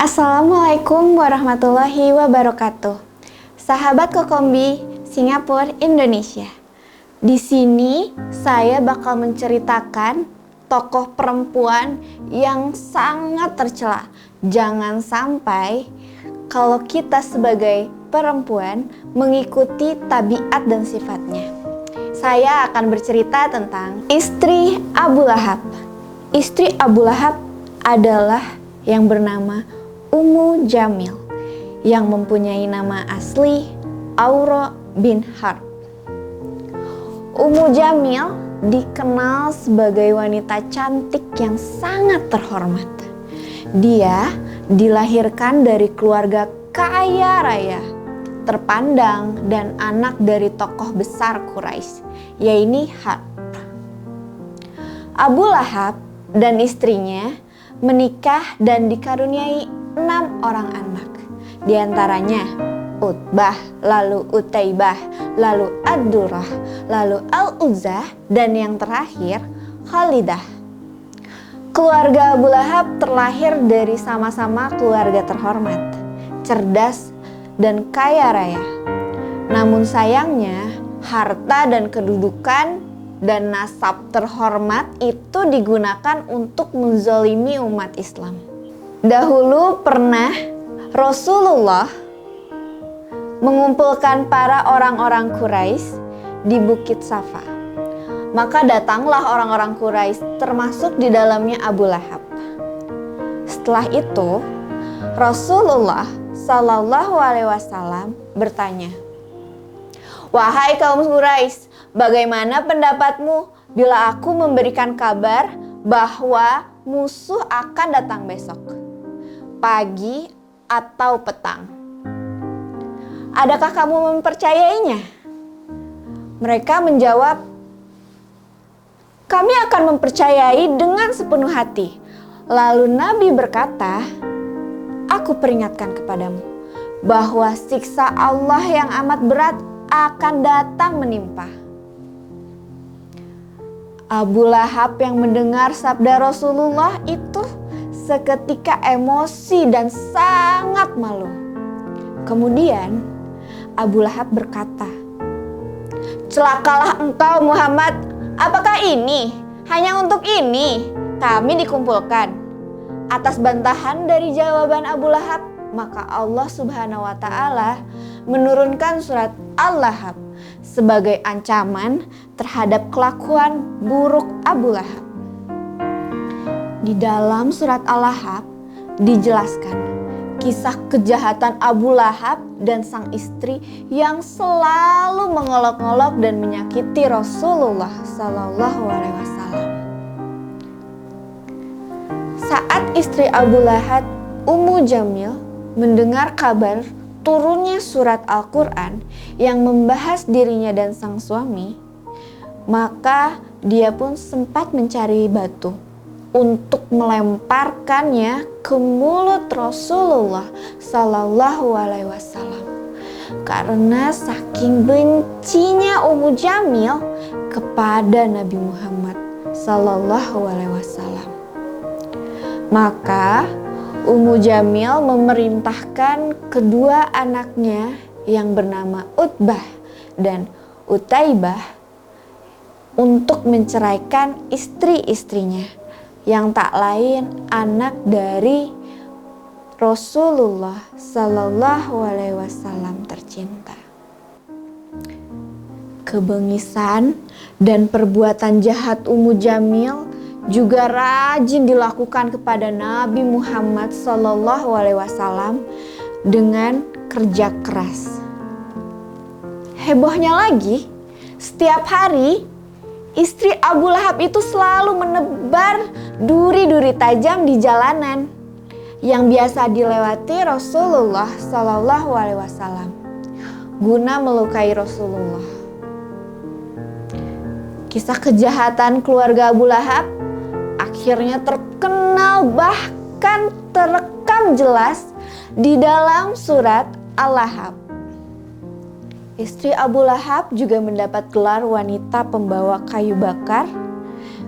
Assalamualaikum warahmatullahi wabarakatuh. Sahabat Kokombi, Singapura, Indonesia. Di sini saya bakal menceritakan tokoh perempuan yang sangat tercela. Jangan sampai kalau kita sebagai perempuan mengikuti tabiat dan sifatnya. Saya akan bercerita tentang istri Abu Lahab. Istri Abu Lahab adalah yang bernama Ummu Jamil, yang mempunyai nama asli Auro bin Harb. Ummu Jamil dikenal sebagai wanita cantik yang sangat terhormat. Dia dilahirkan dari keluarga kaya raya, terpandang dan anak dari tokoh besar Quraisy, yaitu Harb. Abu Lahab dan istrinya menikah dan dikaruniai 6 orang anak. Di antaranya Utbah, lalu Utaibah, lalu Ad-Durrah, lalu Al-Uzzah, dan yang terakhir Khalidah. Keluarga Abu Lahab terlahir dari sama-sama keluarga terhormat, cerdas, dan kaya raya. Namun sayangnya, harta dan kedudukan dan nasab terhormat itu digunakan untuk menzalimi umat Islam. Dahulu pernah Rasulullah mengumpulkan para orang-orang Quraisy di Bukit Safa. Maka datanglah orang-orang Quraisy, termasuk di dalamnya Abu Lahab. Setelah itu, Rasulullah Shallallahu Alaihi Wasallam bertanya, "Wahai kaum Quraisy, bagaimana pendapatmu bila aku memberikan kabar bahwa musuh akan datang besok, pagi atau petang? Adakah kamu mempercayainya?" Mereka menjawab, "Kami akan mempercayai dengan sepenuh hati." Lalu Nabi berkata, "Aku peringatkan kepadamu bahwa siksa Allah yang amat berat akan datang menimpa." Abu Lahab yang mendengar sabda Rasulullah itu seketika emosi dan sangat malu. Kemudian Abu Lahab berkata, "Celakalah engkau Muhammad, apakah ini hanya untuk ini kami dikumpulkan?" Atas bantahan dari jawaban Abu Lahab, maka Allah Subhanahu wa Ta'ala menurunkan surat Al-Lahab sebagai ancaman terhadap kelakuan buruk Abu Lahab. Di dalam surat Al-Lahab dijelaskan kisah kejahatan Abu Lahab dan sang istri yang selalu mengolok-olok dan menyakiti Rasulullah Sallallahu Alaihi Wasallam. Saat istri Abu Lahab, Ummu Jamil, mendengar kabar turunnya surat Al-Quran yang membahas dirinya dan sang suami, maka dia pun sempat mencari batu untuk melemparkannya ke mulut Rasulullah Sallallahu Alaihi Wasallam, karena saking bencinya Ummu Jamil kepada Nabi Muhammad Sallallahu Alaihi Wasallam. Maka Ummu Jamil memerintahkan kedua anaknya yang bernama Utbah dan Utaibah untuk menceraikan istri-istrinya yang tak lain anak dari Rasulullah Sallallahu Alaihi Wasallam tercinta. Kebengisan dan perbuatan jahat Ummu Jamil juga rajin dilakukan kepada Nabi Muhammad Sallallahu Alaihi Wasallam dengan kerja keras. Hebohnya lagi, setiap hari istri Abu Lahab itu selalu menebar duri-duri tajam di jalanan yang biasa dilewati Rasulullah Sallallahu Alaihi Wasallam guna melukai Rasulullah. Kisah kejahatan keluarga Abu Lahab akhirnya terkenal, bahkan terekam jelas di dalam surat Al-Lahab. Istri Abu Lahab juga mendapat gelar wanita pembawa kayu bakar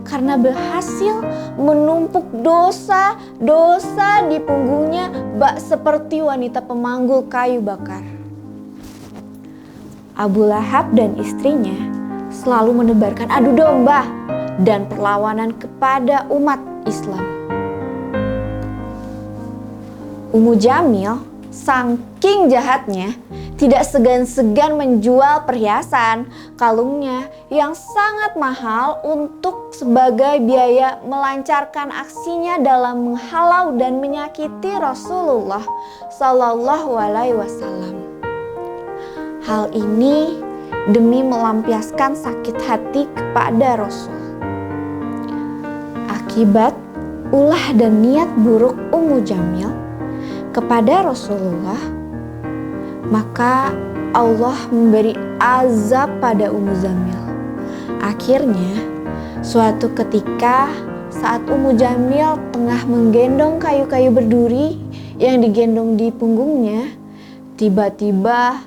karena berhasil menumpuk dosa-dosa di punggungnya bak seperti wanita pemanggul kayu bakar. Abu Lahab dan istrinya selalu menebarkan adu domba dan perlawanan kepada umat Islam. Ummu Jamil saking jahatnya tidak segan-segan menjual perhiasan, kalungnya yang sangat mahal untuk sebagai biaya melancarkan aksinya dalam menghalau dan menyakiti Rasulullah Sallallahu Alaihi Wasallam. Hal ini demi melampiaskan sakit hati kepada Rasul. Akibat ulah dan niat buruk Ummu Jamil kepada Rasulullah, maka Allah memberi azab pada Ummu Jamil. Akhirnya suatu ketika saat Ummu Jamil tengah menggendong kayu-kayu berduri yang digendong di punggungnya, tiba-tiba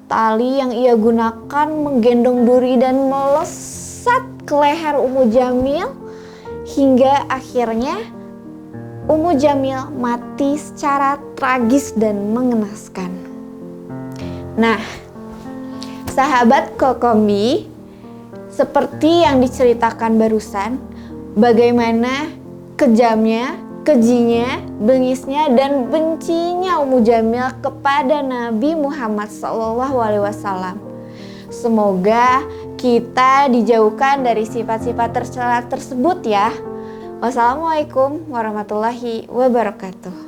tali yang ia gunakan menggendong duri dan melesat ke leher Ummu Jamil hingga akhirnya Ummu Jamil mati secara tragis dan mengenaskan. Nah, sahabat Kokombi, seperti yang diceritakan barusan, bagaimana kejamnya, kejinya, bengisnya, dan bencinya Ummu Jamil kepada Nabi Muhammad SAW. Semoga kita dijauhkan dari sifat-sifat tercela tersebut ya. Wassalamualaikum warahmatullahi wabarakatuh.